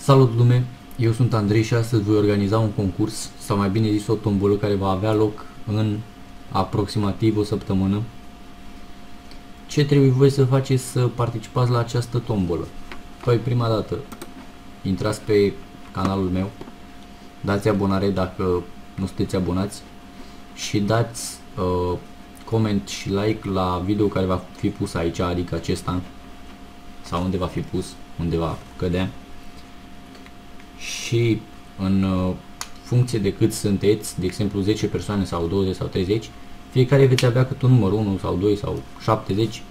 Salut lume, eu sunt Andrei și astăzi voi organiza un concurs, sau mai bine zis o tombolă care va avea loc în aproximativ o săptămână. Ce trebuie voi să faceți să participați la această tombolă? Păi prima dată intrați pe canalul meu, dați abonare dacă nu sunteți abonați și dați coment și like la video care va fi pus aici, adică acesta, sau unde va fi pus, unde va cădea. Și în funcție de cât sunteți, de exemplu 10 persoane sau 20 sau 30, fiecare veți avea cât un număr, 1 sau 2 sau 70,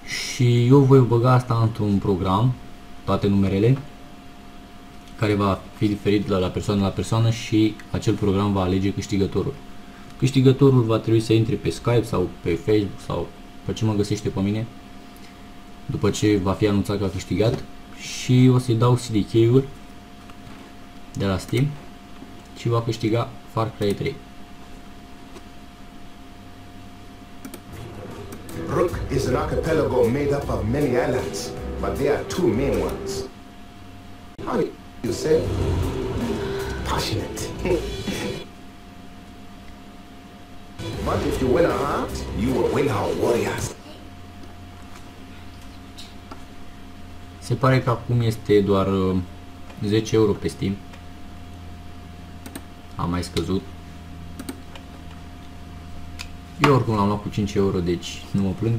și eu voi băga asta într-un program, toate numerele, care va fi diferit de la persoană la persoană și acel program va alege câștigătorul. Câștigătorul va trebui să intre pe Skype sau pe Facebook sau pe ce mă găsește pe mine, după ce va fi anunțat că a câștigat, și o să-i dau CDK-ul de la Steam și va câștiga Far Cry 3. Rook is an archipelago made up of many islands, but there are two main ones. How do you say? Passionate. But if you win our heart, you will win our warriors. Se pare că acum este doar 10 euro pe Steam. A mai scăzut. Eu oricum l-am luat cu 5 euro, deci nu mă plâng.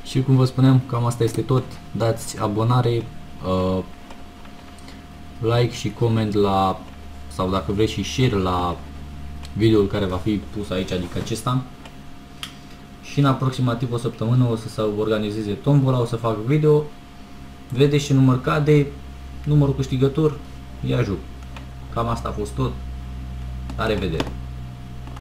Și cum vă spuneam, cam asta este tot. Dați abonare, like și coment la, sau dacă vreți și share la videoul care va fi pus aici, adică acesta. Și în aproximativ o săptămână o să se organizeze tombola, o să fac video. Vedeți ce număr cade, numărul câștigător, îi ajut. Cam asta a fost tot. La revedere!